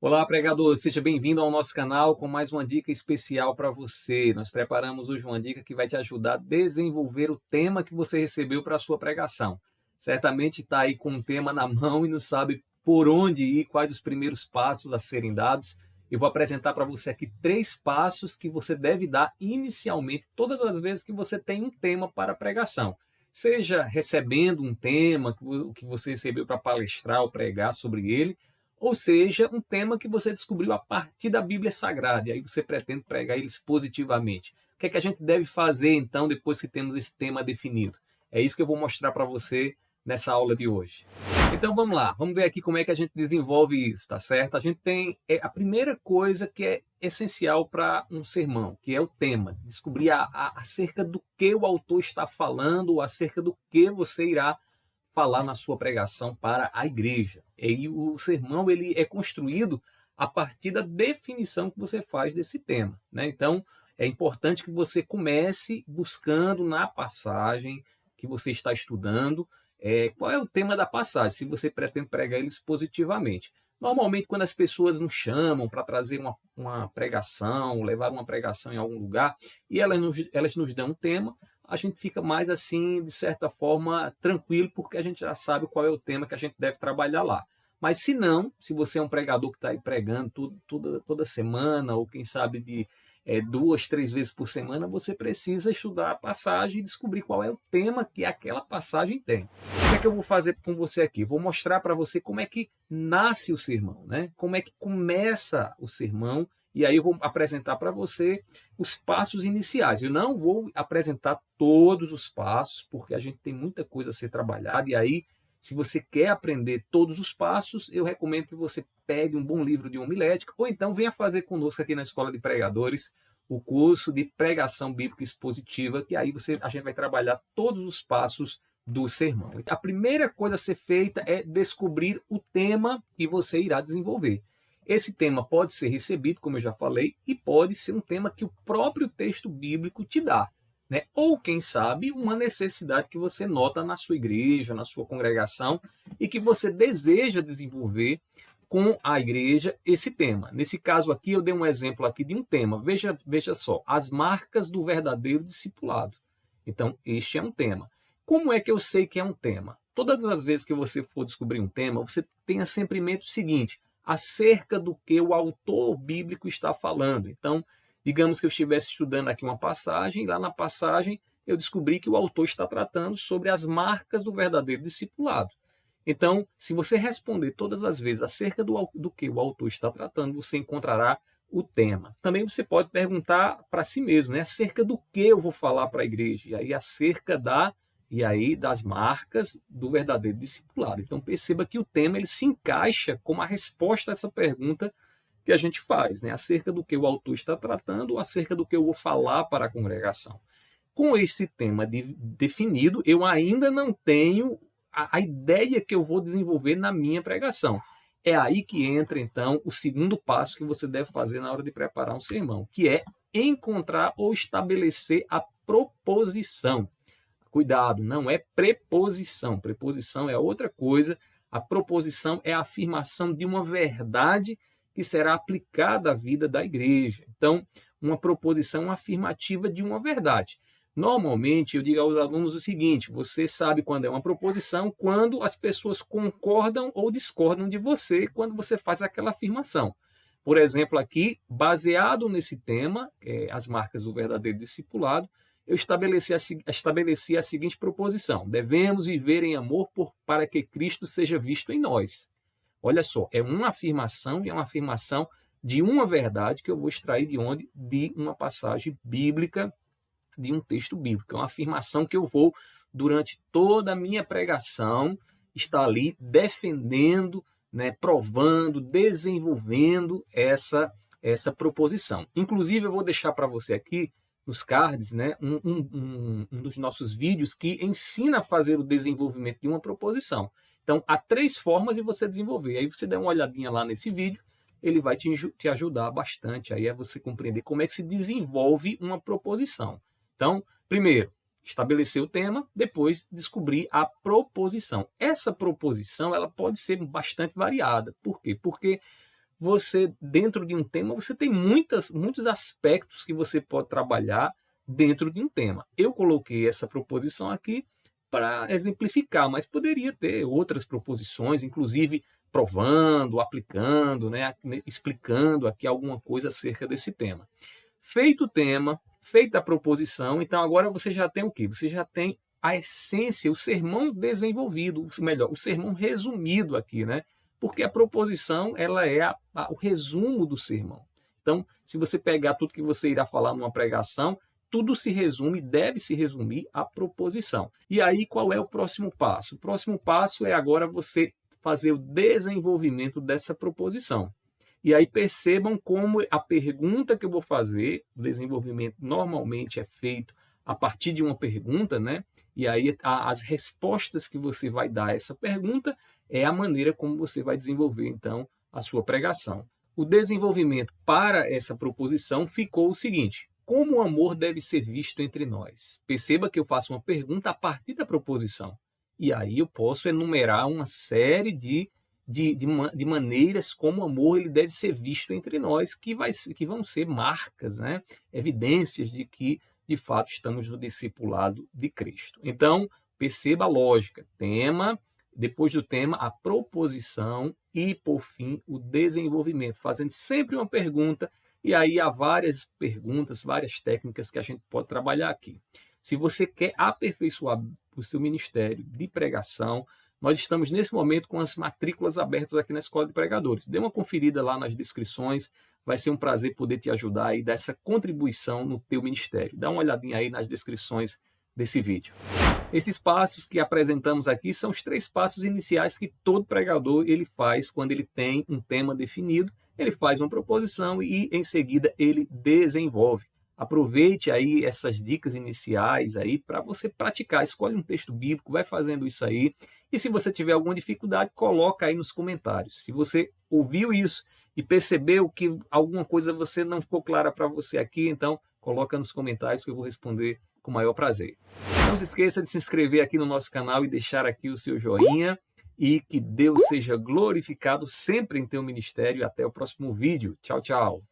Olá, pregador, seja bem-vindo ao nosso canal com mais uma dica especial para você. Nós preparamos hoje uma dica que vai te ajudar a desenvolver o tema que você recebeu para a sua pregação. Certamente está aí com um tema na mão e não sabe por onde ir, quais os primeiros passos a serem dados. Eu vou apresentar para você aqui 3 passos que você deve dar inicialmente, todas as vezes que você tem um tema para a pregação. Seja recebendo um tema que você recebeu para palestrar ou pregar sobre ele, ou seja, um tema que você descobriu a partir da Bíblia Sagrada, e aí você pretende pregar eles positivamente. O que é que a gente deve fazer, então, depois que temos esse tema definido? É isso que eu vou mostrar para você nessa aula de hoje. Então, vamos lá. Vamos ver aqui como é que a gente desenvolve isso, tá certo? A gente tem a primeira coisa que é essencial para um sermão, que é o tema. Descobrir acerca do que o autor está falando, ou acerca do que você irá falar na sua pregação para a igreja. E o sermão ele é construído a partir da definição que você faz desse tema, né? Então, é importante que você comece buscando na passagem que você está estudando qual é o tema da passagem, se você pretende pregar eles positivamente. Normalmente, quando as pessoas nos chamam para trazer uma pregação, levar uma pregação em algum lugar, e elas nos dão um tema, a gente fica mais assim, de certa forma, tranquilo, porque a gente já sabe qual é o tema que a gente deve trabalhar lá. Mas se não, se você é um pregador que está aí pregando toda semana, ou quem sabe de 2, 3 vezes por semana, você precisa estudar a passagem e descobrir qual é o tema que aquela passagem tem. O que é que eu vou fazer com você aqui? Vou mostrar para você como é que nasce o sermão, né? Como é que começa o sermão, e aí eu vou apresentar para você os passos iniciais. Eu não vou apresentar todos os passos, porque a gente tem muita coisa a ser trabalhada, e aí, se você quer aprender todos os passos, eu recomendo que você pegue um bom livro de homilética, ou então venha fazer conosco aqui na Escola de Pregadores o curso de Pregação Bíblica Expositiva, que aí a gente vai trabalhar todos os passos do sermão. A primeira coisa a ser feita é descobrir o tema que você irá desenvolver. Esse tema pode ser recebido, como eu já falei, e pode ser um tema que o próprio texto bíblico te dá, né? Ou, quem sabe, uma necessidade que você nota na sua igreja, na sua congregação, e que você deseja desenvolver com a igreja esse tema. Nesse caso aqui, eu dei um exemplo aqui de um tema. Veja só, as marcas do verdadeiro discipulado. Então, este é um tema. Como é que eu sei que é um tema? Todas as vezes que você for descobrir um tema, você tenha sempre em mente o seguinte: acerca do que o autor bíblico está falando. Então, digamos que eu estivesse estudando aqui uma passagem, e lá na passagem eu descobri que o autor está tratando sobre as marcas do verdadeiro discipulado. Então, se você responder todas as vezes acerca do que o autor está tratando, você encontrará o tema. Também você pode perguntar para si mesmo, né, acerca do que eu vou falar para a igreja, e aí acerca das marcas do verdadeiro discipulado. Então perceba que o tema ele se encaixa como a resposta a essa pergunta que a gente faz, né, acerca do que o autor está tratando, ou acerca do que eu vou falar para a congregação. Com esse tema definido, eu ainda não tenho a ideia que eu vou desenvolver na minha pregação. É aí que entra, então, o segundo passo que você deve fazer na hora de preparar um sermão, que é encontrar ou estabelecer a proposição. Cuidado, não é preposição. Preposição é outra coisa. A proposição é a afirmação de uma verdade que será aplicada à vida da igreja. Então, uma proposição afirmativa de uma verdade. Normalmente, eu digo aos alunos o seguinte: você sabe quando é uma proposição, quando as pessoas concordam ou discordam de você, quando você faz aquela afirmação. Por exemplo, aqui, baseado nesse tema, as marcas do verdadeiro discipulado, eu estabeleci a seguinte proposição: devemos viver em amor para que Cristo seja visto em nós. Olha só, é uma afirmação, e é uma afirmação de uma verdade que eu vou extrair de onde? De uma passagem bíblica, de um texto bíblico. É uma afirmação que eu vou, durante toda a minha pregação, estar ali defendendo, né, provando, desenvolvendo essa proposição. Inclusive, eu vou deixar para você aqui, nos cards, né, um dos nossos vídeos que ensina a fazer o desenvolvimento de uma proposição. Então, há 3 formas de você desenvolver. Aí você dá uma olhadinha lá nesse vídeo, ele vai te ajudar bastante aí a você compreender como é que se desenvolve uma proposição. Então, primeiro, estabelecer o tema, depois descobrir a proposição. Essa proposição ela pode ser bastante variada. Por quê? Porque você, dentro de um tema, você tem muitos aspectos que você pode trabalhar dentro de um tema. Eu coloquei essa proposição aqui para exemplificar, mas poderia ter outras proposições, inclusive provando, aplicando, né, explicando aqui alguma coisa acerca desse tema. Feito o tema, feita a proposição, então agora você já tem o quê? Você já tem a essência, o sermão desenvolvido, melhor, o sermão resumido aqui, né? Porque a proposição ela é o resumo do sermão. Então, se você pegar tudo que você irá falar numa pregação, tudo se resume, deve se resumir à proposição. E aí, qual é o próximo passo? O próximo passo é agora você fazer o desenvolvimento dessa proposição. E aí percebam como a pergunta que eu vou fazer, o desenvolvimento normalmente é feito a partir de uma pergunta, né? E aí as respostas que você vai dar a essa pergunta é a maneira como você vai desenvolver, então, a sua pregação. O desenvolvimento para essa proposição ficou o seguinte: como o amor deve ser visto entre nós? Perceba que eu faço uma pergunta a partir da proposição. E aí eu posso enumerar uma série de maneiras como o amor ele deve ser visto entre nós, que vão ser marcas, né? Evidências de que, de fato, estamos no discipulado de Cristo. Então, perceba a lógica. Tema, depois do tema, a proposição e, por fim, o desenvolvimento, fazendo sempre uma pergunta. E aí há várias perguntas, várias técnicas que a gente pode trabalhar aqui. Se você quer aperfeiçoar o seu ministério de pregação, nós estamos nesse momento com as matrículas abertas aqui na Escola de Pregadores. Dê uma conferida lá nas descrições, vai ser um prazer poder te ajudar e dar essa contribuição no teu ministério. Dá uma olhadinha aí nas descrições desse vídeo. Esses passos que apresentamos aqui são os 3 passos iniciais que todo pregador ele faz quando ele tem um tema definido. Ele faz uma proposição e, em seguida, ele desenvolve. Aproveite aí essas dicas iniciais aí para você praticar. Escolhe um texto bíblico, vai fazendo isso aí. E se você tiver alguma dificuldade, coloca aí nos comentários. Se você ouviu isso e percebeu que alguma coisa você não ficou clara para você aqui, então coloca nos comentários que eu vou responder com o maior prazer. Não se esqueça de se inscrever aqui no nosso canal e deixar aqui o seu joinha. E que Deus seja glorificado sempre em teu ministério. Até o próximo vídeo. Tchau, tchau.